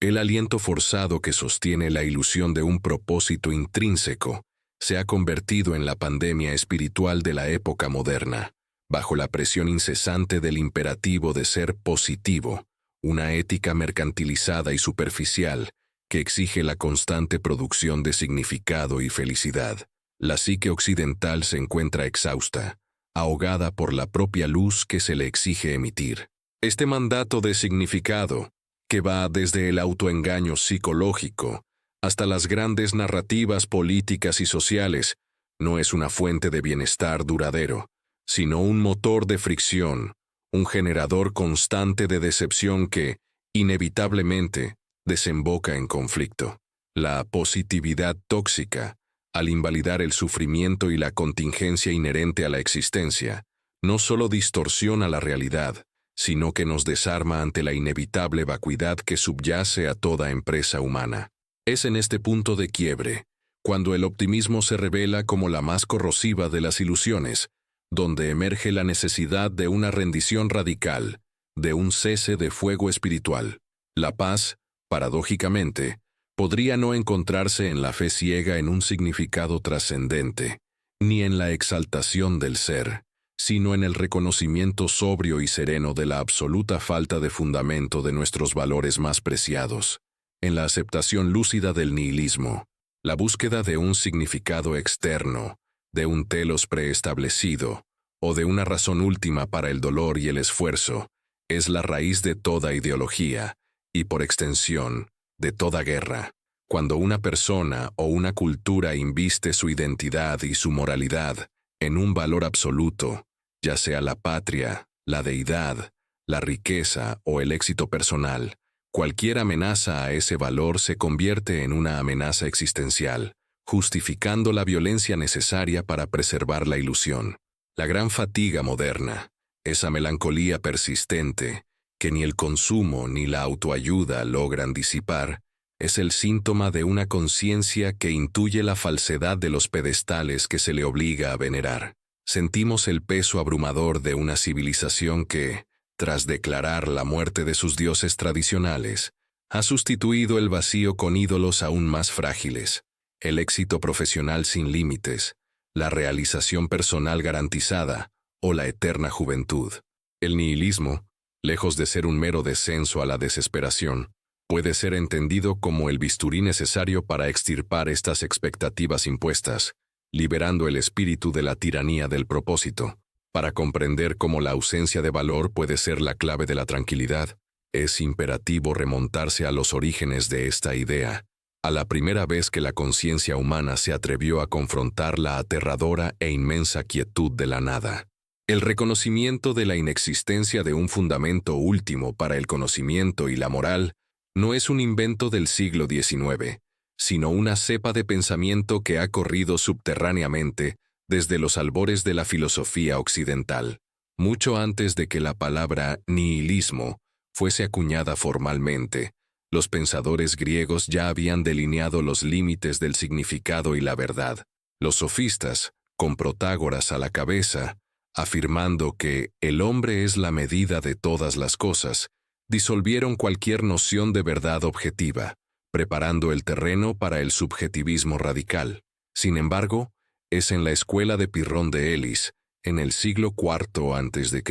El aliento forzado que sostiene la ilusión de un propósito intrínseco se ha convertido en la pandemia espiritual de la época moderna, bajo la presión incesante del imperativo de ser positivo, una ética mercantilizada y superficial que exige la constante producción de significado y felicidad. La psique occidental se encuentra exhausta, ahogada por la propia luz que se le exige emitir. Este mandato de significado, que va desde el autoengaño psicológico hasta las grandes narrativas políticas y sociales, no es una fuente de bienestar duradero, sino un motor de fricción, un generador constante de decepción que, inevitablemente, desemboca en conflicto. La positividad tóxica, al invalidar el sufrimiento y la contingencia inherente a la existencia, no solo distorsiona la realidad, sino que nos desarma ante la inevitable vacuidad que subyace a toda empresa humana. Es en este punto de quiebre, cuando el optimismo se revela como la más corrosiva de las ilusiones, donde emerge la necesidad de una rendición radical, de un cese de fuego espiritual. La paz, paradójicamente, podría no encontrarse en la fe ciega en un significado trascendente, ni en la exaltación del ser, sino en el reconocimiento sobrio y sereno de la absoluta falta de fundamento de nuestros valores más preciados, en la aceptación lúcida del nihilismo, la búsqueda de un significado externo, de un telos preestablecido, o de una razón última para el dolor y el esfuerzo, es la raíz de toda ideología, y por extensión, de toda guerra. Cuando una persona o una cultura inviste su identidad y su moralidad en un valor absoluto, ya sea la patria, la deidad, la riqueza o el éxito personal, cualquier amenaza a ese valor se convierte en una amenaza existencial, justificando la violencia necesaria para preservar la ilusión. La gran fatiga moderna, esa melancolía persistente, que ni el consumo ni la autoayuda logran disipar, es el síntoma de una conciencia que intuye la falsedad de los pedestales que se le obliga a venerar. Sentimos el peso abrumador de una civilización que, tras declarar la muerte de sus dioses tradicionales, ha sustituido el vacío con ídolos aún más frágiles, el éxito profesional sin límites, la realización personal garantizada o la eterna juventud. El nihilismo, lejos de ser un mero descenso a la desesperación, puede ser entendido como el bisturí necesario para extirpar estas expectativas impuestas, liberando el espíritu de la tiranía del propósito. Para comprender cómo la ausencia de valor puede ser la clave de la tranquilidad, es imperativo remontarse a los orígenes de esta idea, a la primera vez que la conciencia humana se atrevió a confrontar la aterradora e inmensa quietud de la nada. El reconocimiento de la inexistencia de un fundamento último para el conocimiento y la moral no es un invento del siglo XIX, sino una cepa de pensamiento que ha corrido subterráneamente desde los albores de la filosofía occidental, mucho antes de que la palabra nihilismo fuese acuñada formalmente. Los pensadores griegos ya habían delineado los límites del significado y la verdad. Los sofistas, con Protágoras a la cabeza, afirmando que el hombre es la medida de todas las cosas, disolvieron cualquier noción de verdad objetiva, preparando el terreno para el subjetivismo radical. Sin embargo, es en la escuela de Pirrón de Elis, en el siglo IV a.C.,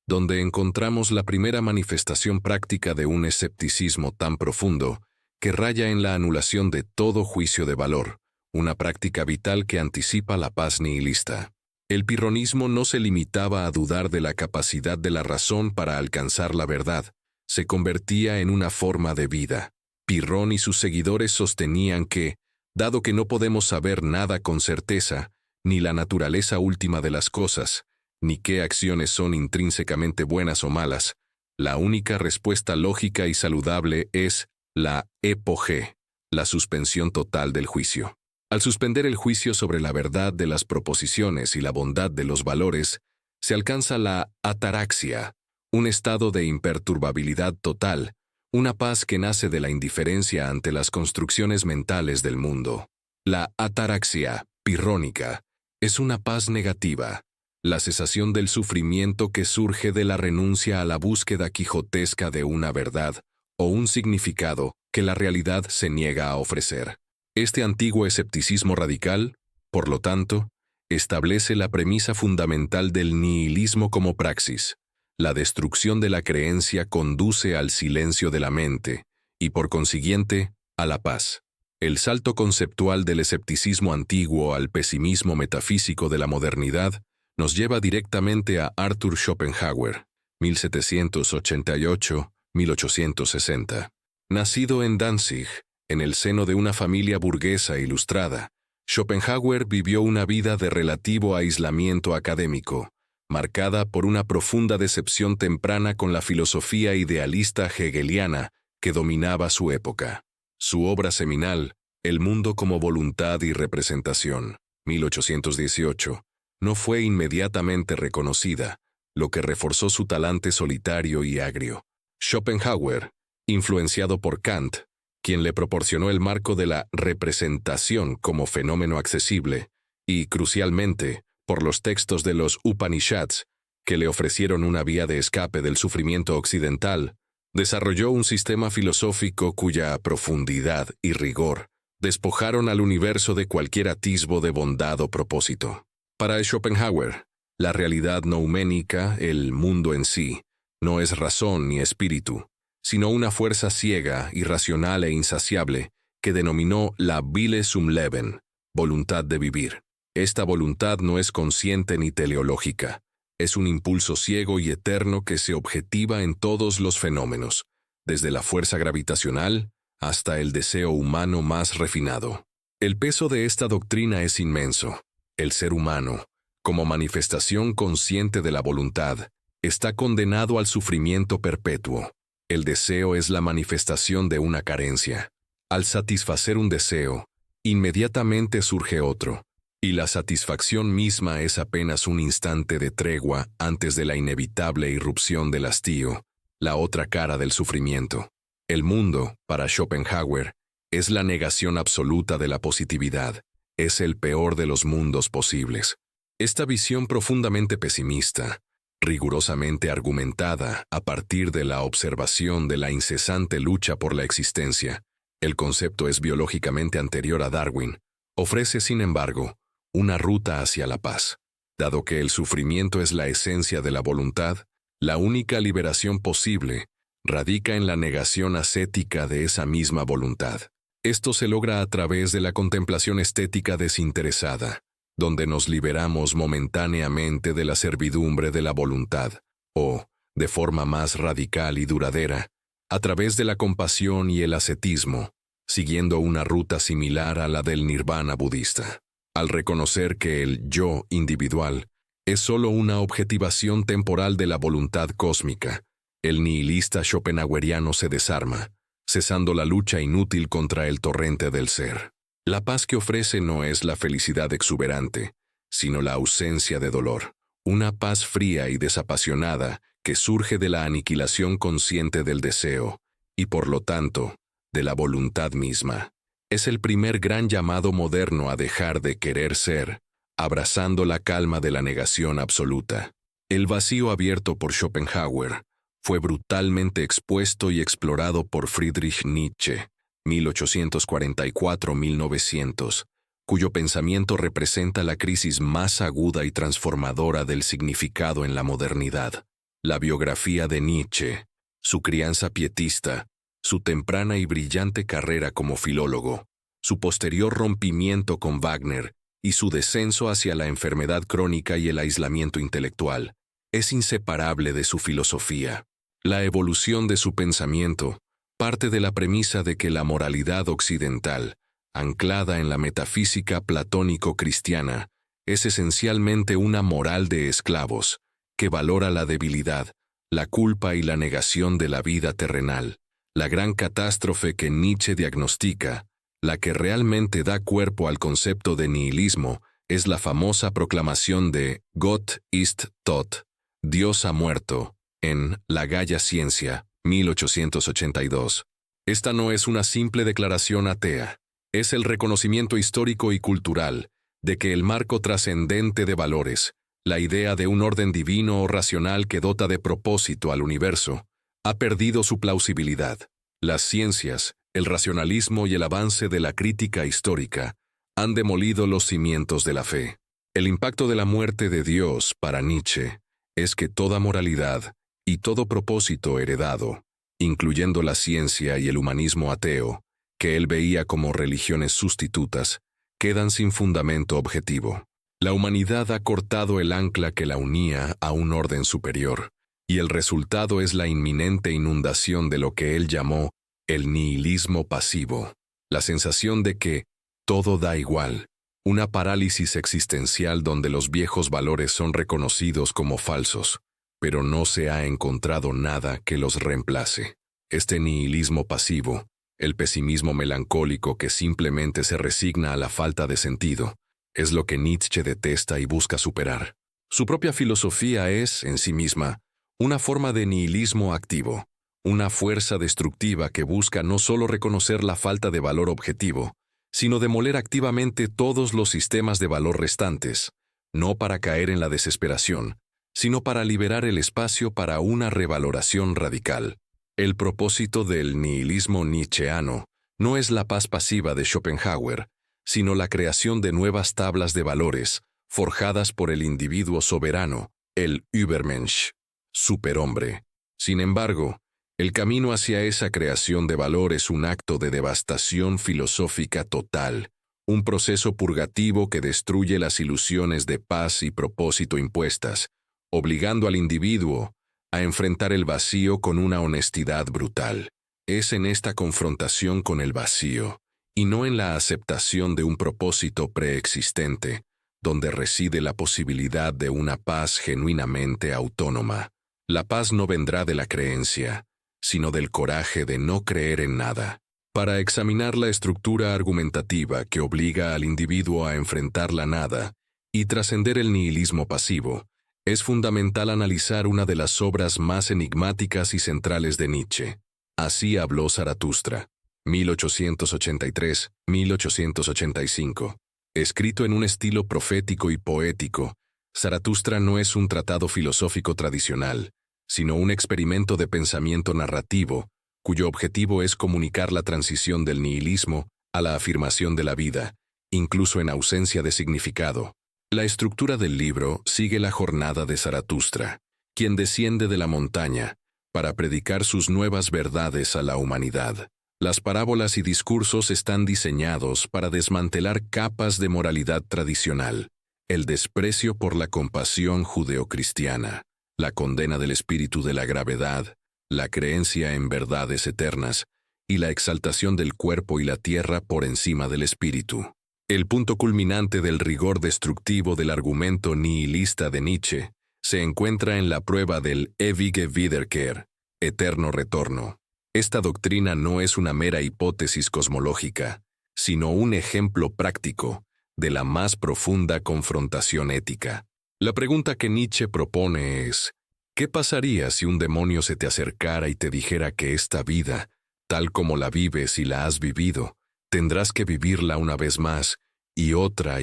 donde encontramos la primera manifestación práctica de un escepticismo tan profundo que raya en la anulación de todo juicio de valor, una práctica vital que anticipa la paz nihilista. El pirronismo no se limitaba a dudar de la capacidad de la razón para alcanzar la verdad, se convertía en una forma de vida. Pirrón y sus seguidores sostenían que, dado que no podemos saber nada con certeza, ni la naturaleza última de las cosas, ni qué acciones son intrínsecamente buenas o malas, la única respuesta lógica y saludable es la epoge, la suspensión total del juicio. Al suspender el juicio sobre la verdad de las proposiciones y la bondad de los valores, se alcanza la ataraxia, un estado de imperturbabilidad total, una paz que nace de la indiferencia ante las construcciones mentales del mundo. La ataraxia pirrónica es una paz negativa, la cesación del sufrimiento que surge de la renuncia a la búsqueda quijotesca de una verdad o un significado que la realidad se niega a ofrecer. Este antiguo escepticismo radical, por lo tanto, establece la premisa fundamental del nihilismo como praxis. La destrucción de la creencia conduce al silencio de la mente y, por consiguiente, a la paz. El salto conceptual del escepticismo antiguo al pesimismo metafísico de la modernidad nos lleva directamente a Arthur Schopenhauer, 1788-1860. Nacido en Danzig, en el seno de una familia burguesa ilustrada, Schopenhauer vivió una vida de relativo aislamiento académico, marcada por una profunda decepción temprana con la filosofía idealista hegeliana que dominaba su época. Su obra seminal, El mundo como voluntad y representación, 1818, no fue inmediatamente reconocida, lo que reforzó su talante solitario y agrio. Schopenhauer, influenciado por Kant, quien le proporcionó el marco de la representación como fenómeno accesible, y, crucialmente, por los textos de los Upanishads, que le ofrecieron una vía de escape del sufrimiento occidental, desarrolló un sistema filosófico cuya profundidad y rigor despojaron al universo de cualquier atisbo de bondad o propósito. Para Schopenhauer, la realidad nouménica, el mundo en sí, no es razón ni espíritu, sino una fuerza ciega, irracional e insaciable que denominó la Wille zum Leben, voluntad de vivir. Esta voluntad no es consciente ni teleológica, es un impulso ciego y eterno que se objetiva en todos los fenómenos, desde la fuerza gravitacional hasta el deseo humano más refinado. El peso de esta doctrina es inmenso. El ser humano, como manifestación consciente de la voluntad, está condenado al sufrimiento perpetuo. El deseo es la manifestación de una carencia. Al satisfacer un deseo, inmediatamente surge otro, y la satisfacción misma es apenas un instante de tregua antes de la inevitable irrupción del hastío, la otra cara del sufrimiento. El mundo, para Schopenhauer, es la negación absoluta de la positividad, es el peor de los mundos posibles. Esta visión profundamente pesimista, rigurosamente argumentada a partir de la observación de la incesante lucha por la existencia, el concepto es biológicamente anterior a Darwin, ofrece, sin embargo, una ruta hacia la paz. Dado que el sufrimiento es la esencia de la voluntad, la única liberación posible radica en la negación ascética de esa misma voluntad. Esto se logra a través de la contemplación estética desinteresada, donde nos liberamos momentáneamente de la servidumbre de la voluntad, o, de forma más radical y duradera, a través de la compasión y el ascetismo, siguiendo una ruta similar a la del nirvana budista. Al reconocer que el yo individual es solo una objetivación temporal de la voluntad cósmica, el nihilista schopenhaueriano se desarma, cesando la lucha inútil contra el torrente del ser. La paz que ofrece no es la felicidad exuberante, sino la ausencia de dolor, una paz fría y desapasionada que surge de la aniquilación consciente del deseo, y por lo tanto, de la voluntad misma. Es el primer gran llamado moderno a dejar de querer ser, abrazando la calma de la negación absoluta. El vacío abierto por Schopenhauer fue brutalmente expuesto y explorado por Friedrich Nietzsche, 1844-1900, cuyo pensamiento representa la crisis más aguda y transformadora del significado en la modernidad. La biografía de Nietzsche, su crianza pietista, su temprana y brillante carrera como filólogo, su posterior rompimiento con Wagner y su descenso hacia la enfermedad crónica y el aislamiento intelectual, es inseparable de su filosofía. La evolución de su pensamiento parte de la premisa de que la moralidad occidental, anclada en la metafísica platónico-cristiana, es esencialmente una moral de esclavos, que valora la debilidad, la culpa y la negación de la vida terrenal. La gran catástrofe que Nietzsche diagnostica, la que realmente da cuerpo al concepto de nihilismo, es la famosa proclamación de Gott ist tot, Dios ha muerto, en La Gaia Ciencia, 1882. Esta no es una simple declaración atea, es el reconocimiento histórico y cultural de que el marco trascendente de valores, la idea de un orden divino o racional que dota de propósito al universo, ha perdido su plausibilidad. Las ciencias, el racionalismo y el avance de la crítica histórica han demolido los cimientos de la fe. El impacto de la muerte de Dios para Nietzsche es que toda moralidad y todo propósito heredado, incluyendo la ciencia y el humanismo ateo, que él veía como religiones sustitutas, quedan sin fundamento objetivo. La humanidad ha cortado el ancla que la unía a un orden superior, y el resultado es la inminente inundación de lo que él llamó el nihilismo pasivo, la sensación de que todo da igual, una parálisis existencial donde los viejos valores son reconocidos como falsos, pero no se ha encontrado nada que los reemplace. Este nihilismo pasivo, el pesimismo melancólico que simplemente se resigna a la falta de sentido, es lo que Nietzsche detesta y busca superar. Su propia filosofía es, en sí misma, una forma de nihilismo activo, una fuerza destructiva que busca no solo reconocer la falta de valor objetivo, sino demoler activamente todos los sistemas de valor restantes, no para caer en la desesperación, sino para liberar el espacio para una revaloración radical. El propósito del nihilismo nietzscheano no es la paz pasiva de Schopenhauer, sino la creación de nuevas tablas de valores, forjadas por el individuo soberano, el Übermensch, superhombre. Sin embargo, el camino hacia esa creación de valor es un acto de devastación filosófica total, un proceso purgativo que destruye las ilusiones de paz y propósito impuestas, obligando al individuo a enfrentar el vacío con una honestidad brutal. Es en esta confrontación con el vacío, y no en la aceptación de un propósito preexistente, donde reside la posibilidad de una paz genuinamente autónoma. La paz no vendrá de la creencia, sino del coraje de no creer en nada. Para examinar la estructura argumentativa que obliga al individuo a enfrentar la nada y trascender el nihilismo pasivo, es fundamental analizar una de las obras más enigmáticas y centrales de Nietzsche. Así habló Zaratustra, 1883-1885. Escrito en un estilo profético y poético, Zaratustra no es un tratado filosófico tradicional, sino un experimento de pensamiento narrativo, cuyo objetivo es comunicar la transición del nihilismo a la afirmación de la vida, incluso en ausencia de significado. La estructura del libro sigue la jornada de Zaratustra, quien desciende de la montaña para predicar sus nuevas verdades a la humanidad. Las parábolas y discursos están diseñados para desmantelar capas de moralidad tradicional, el desprecio por la compasión judeocristiana, la condena del espíritu de la gravedad, la creencia en verdades eternas y la exaltación del cuerpo y la tierra por encima del espíritu. El punto culminante del rigor destructivo del argumento nihilista de Nietzsche se encuentra en la prueba del ewige Wiederkehr, eterno retorno. Esta doctrina no es una mera hipótesis cosmológica, sino un ejemplo práctico de la más profunda confrontación ética. La pregunta que Nietzsche propone es, ¿qué pasaría si un demonio se te acercara y te dijera que esta vida, tal como la vives y la has vivido, tendrás que vivirla una vez más, y otra,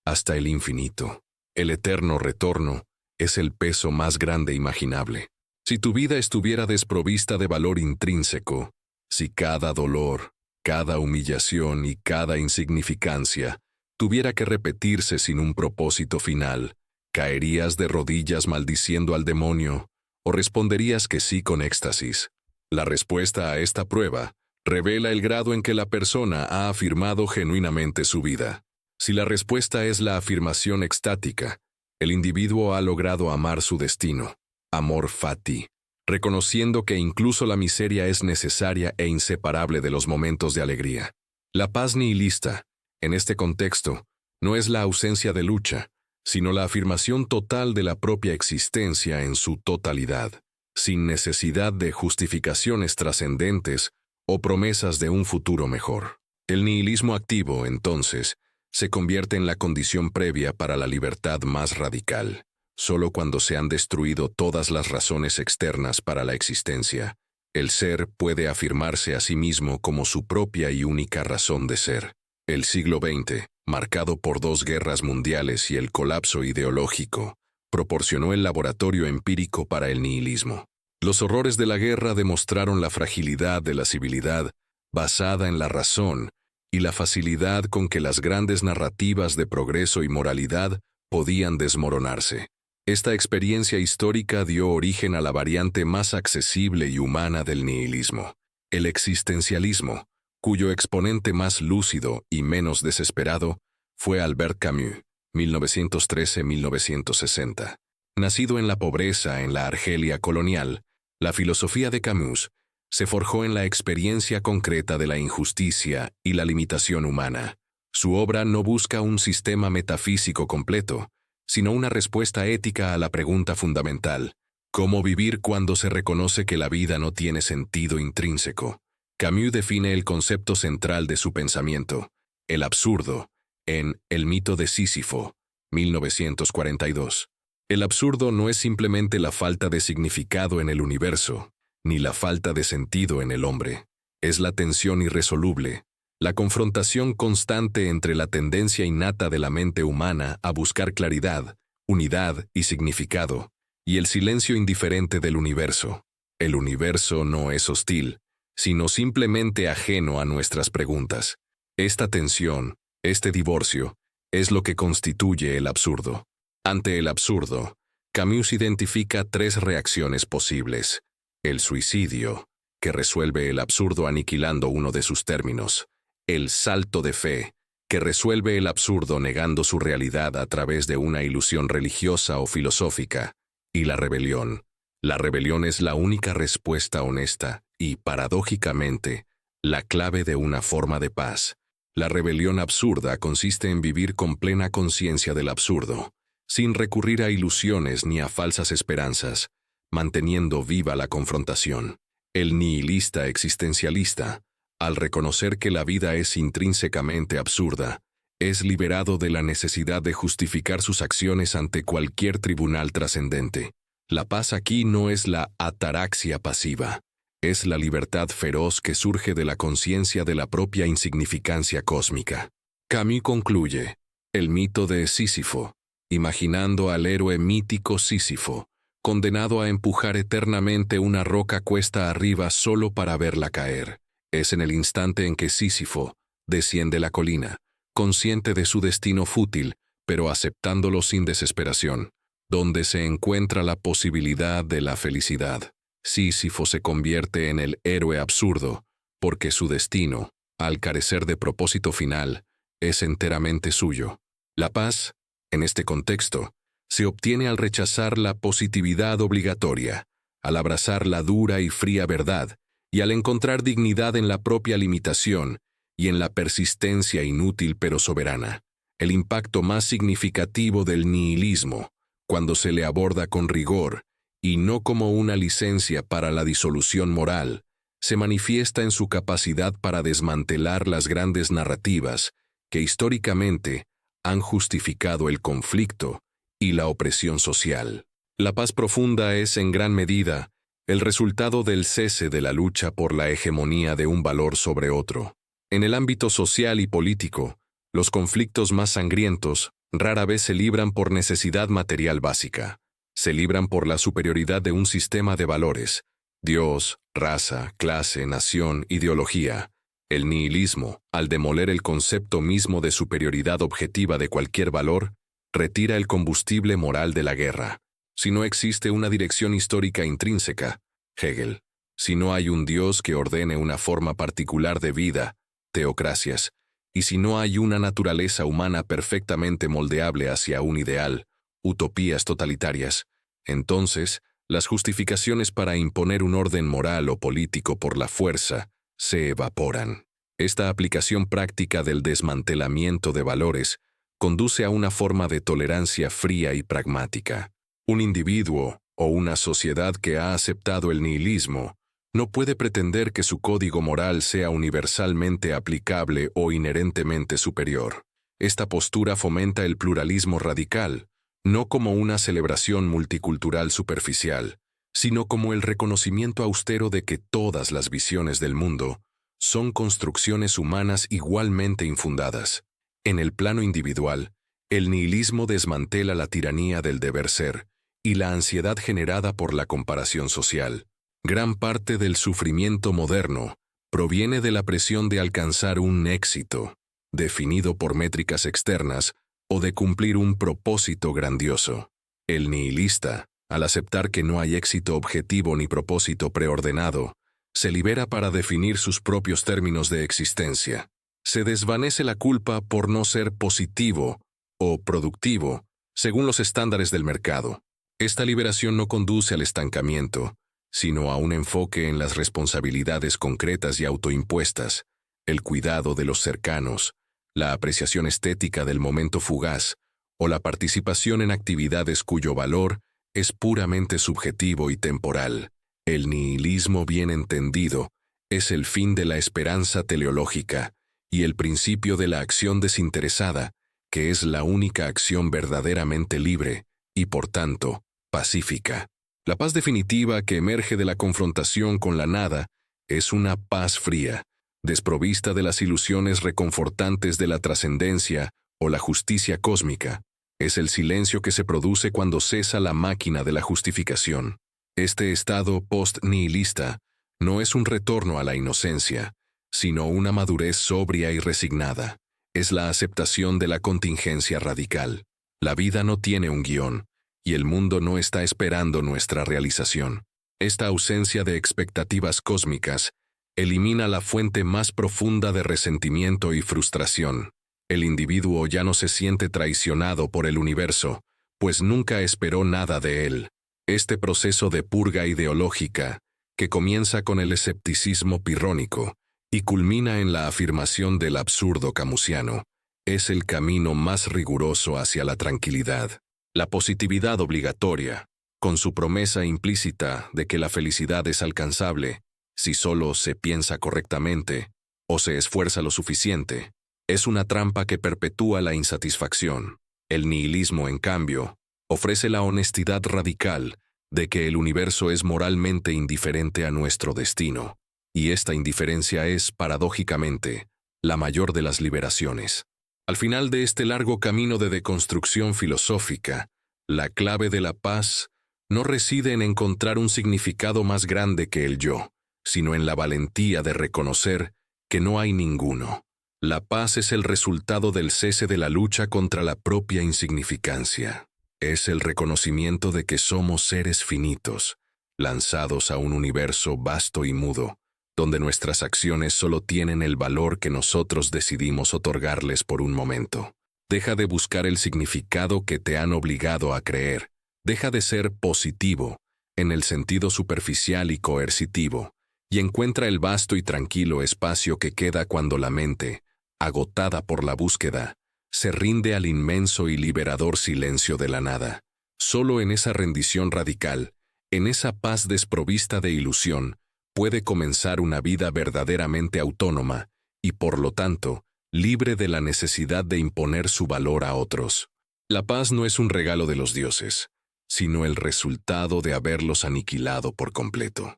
hasta el infinito? El eterno retorno es el peso más grande imaginable. Si tu vida estuviera desprovista de valor intrínseco, si cada dolor, cada humillación y cada insignificancia tuviera que repetirse sin un propósito final, ¿caerías de rodillas maldiciendo al demonio o responderías que sí con éxtasis? La respuesta a esta prueba revela el grado en que la persona ha afirmado genuinamente su vida. Si la respuesta es la afirmación extática, el individuo ha logrado amar su destino, amor fati, reconociendo que incluso la miseria es necesaria e inseparable de los momentos de alegría. La paz nihilista, en este contexto, no es la ausencia de lucha, sino la afirmación total de la propia existencia en su totalidad, sin necesidad de justificaciones trascendentes o promesas de un futuro mejor. El nihilismo activo, entonces, se convierte en la condición previa para la libertad más radical. Solo cuando se han destruido todas las razones externas para la existencia, el ser puede afirmarse a sí mismo como su propia y única razón de ser. El siglo XX, marcado por 2 guerras mundiales y el colapso ideológico, proporcionó el laboratorio empírico para el nihilismo. Los horrores de la guerra demostraron la fragilidad de la civilidad basada en la razón y la facilidad con que las grandes narrativas de progreso y moralidad podían desmoronarse. Esta experiencia histórica dio origen a la variante más accesible y humana del nihilismo, el existencialismo, cuyo exponente más lúcido y menos desesperado fue Albert Camus, 1913-1960. Nacido en la pobreza en la Argelia colonial, la filosofía de Camus se forjó en la experiencia concreta de la injusticia y la limitación humana. Su obra no busca un sistema metafísico completo, sino una respuesta ética a la pregunta fundamental: ¿cómo vivir cuando se reconoce que la vida no tiene sentido intrínseco? Camus define el concepto central de su pensamiento, el absurdo, en El mito de Sísifo, 1942. El absurdo no es simplemente la falta de significado en el universo, ni la falta de sentido en el hombre. Es la tensión irresoluble, la confrontación constante entre la tendencia innata de la mente humana a buscar claridad, unidad y significado, y el silencio indiferente del universo. El universo no es hostil, sino simplemente ajeno a nuestras preguntas. Esta tensión, este divorcio, es lo que constituye el absurdo. Ante el absurdo, Camus identifica tres reacciones posibles: el suicidio, que resuelve el absurdo aniquilando uno de sus términos; el salto de fe, que resuelve el absurdo negando su realidad a través de una ilusión religiosa o filosófica; y la rebelión. La rebelión es la única respuesta honesta y, paradójicamente, la clave de una forma de paz. La rebelión absurda consiste en vivir con plena conciencia del absurdo, sin recurrir a ilusiones ni a falsas esperanzas, manteniendo viva la confrontación. El nihilista existencialista, al reconocer que la vida es intrínsecamente absurda, es liberado de la necesidad de justificar sus acciones ante cualquier tribunal trascendente. La paz aquí no es la ataraxia pasiva, es la libertad feroz que surge de la conciencia de la propia insignificancia cósmica. Camus concluye: el mito de Sísifo, imaginando al héroe mítico Sísifo, condenado a empujar eternamente una roca cuesta arriba solo para verla caer. Es en el instante en que Sísifo desciende la colina, consciente de su destino fútil, pero aceptándolo sin desesperación, donde se encuentra la posibilidad de la felicidad. Sísifo se convierte en el héroe absurdo, porque su destino, al carecer de propósito final, es enteramente suyo. La paz, en este contexto, se obtiene al rechazar la positividad obligatoria, al abrazar la dura y fría verdad, y al encontrar dignidad en la propia limitación y en la persistencia inútil pero soberana. El impacto más significativo del nihilismo, cuando se le aborda con rigor y no como una licencia para la disolución moral, se manifiesta en su capacidad para desmantelar las grandes narrativas que históricamente han justificado el conflicto y la opresión social. La paz profunda es, en gran medida, el resultado del cese de la lucha por la hegemonía de un valor sobre otro. En el ámbito social y político, los conflictos más sangrientos rara vez se libran por necesidad material básica. Se libran por la superioridad de un sistema de valores: Dios, raza, clase, nación, ideología. El nihilismo, al demoler el concepto mismo de superioridad objetiva de cualquier valor, retira el combustible moral de la guerra. Si no existe una dirección histórica intrínseca, Hegel, si no hay un Dios que ordene una forma particular de vida, teocracias, y si no hay una naturaleza humana perfectamente moldeable hacia un ideal, utopías totalitarias, entonces las justificaciones para imponer un orden moral o político por la fuerza se evaporan. Esta aplicación práctica del desmantelamiento de valores conduce a una forma de tolerancia fría y pragmática. Un individuo o una sociedad que ha aceptado el nihilismo no puede pretender que su código moral sea universalmente aplicable o inherentemente superior. Esta postura fomenta el pluralismo radical, no como una celebración multicultural superficial, sino como el reconocimiento austero de que todas las visiones del mundo son construcciones humanas igualmente infundadas. En el plano individual, el nihilismo desmantela la tiranía del deber ser y la ansiedad generada por la comparación social. Gran parte del sufrimiento moderno proviene de la presión de alcanzar un éxito, definido por métricas externas, o de cumplir un propósito grandioso. El nihilista, al aceptar que no hay éxito objetivo ni propósito preordenado, se libera para definir sus propios términos de existencia. Se desvanece la culpa por no ser positivo o productivo, según los estándares del mercado. Esta liberación no conduce al estancamiento, sino a un enfoque en las responsabilidades concretas y autoimpuestas, el cuidado de los cercanos, la apreciación estética del momento fugaz, o la participación en actividades cuyo valor es puramente subjetivo y temporal. El nihilismo bien entendido es el fin de la esperanza teleológica y el principio de la acción desinteresada, que es la única acción verdaderamente libre y, por tanto, pacífica. La paz definitiva que emerge de la confrontación con la nada es una paz fría, desprovista de las ilusiones reconfortantes de la trascendencia o la justicia cósmica. Es el silencio que se produce cuando cesa la máquina de la justificación. Este estado post-nihilista no es un retorno a la inocencia, sino una madurez sobria y resignada. Es la aceptación de la contingencia radical. La vida no tiene un guión, y el mundo no está esperando nuestra realización. Esta ausencia de expectativas cósmicas elimina la fuente más profunda de resentimiento y frustración. El individuo ya no se siente traicionado por el universo, pues nunca esperó nada de él. Este proceso de purga ideológica, que comienza con el escepticismo pirrónico y culmina en la afirmación del absurdo camusiano, es el camino más riguroso hacia la tranquilidad. La positividad obligatoria, con su promesa implícita de que la felicidad es alcanzable si solo se piensa correctamente o se esfuerza lo suficiente, es una trampa que perpetúa la insatisfacción. El nihilismo, en cambio, ofrece la honestidad radical de que el universo es moralmente indiferente a nuestro destino, y esta indiferencia es, paradójicamente, la mayor de las liberaciones. Al final de este largo camino de deconstrucción filosófica, la clave de la paz no reside en encontrar un significado más grande que el yo, sino en la valentía de reconocer que no hay ninguno. La paz es el resultado del cese de la lucha contra la propia insignificancia. Es el reconocimiento de que somos seres finitos, lanzados a un universo vasto y mudo, donde nuestras acciones solo tienen el valor que nosotros decidimos otorgarles por un momento. Deja de buscar el significado que te han obligado a creer. Deja de ser positivo, en el sentido superficial y coercitivo, y encuentra el vasto y tranquilo espacio que queda cuando la mente, agotada por la búsqueda, se rinde al inmenso y liberador silencio de la nada. Solo en esa rendición radical, en esa paz desprovista de ilusión, puede comenzar una vida verdaderamente autónoma y, por lo tanto, libre de la necesidad de imponer su valor a otros. La paz no es un regalo de los dioses, sino el resultado de haberlos aniquilado por completo.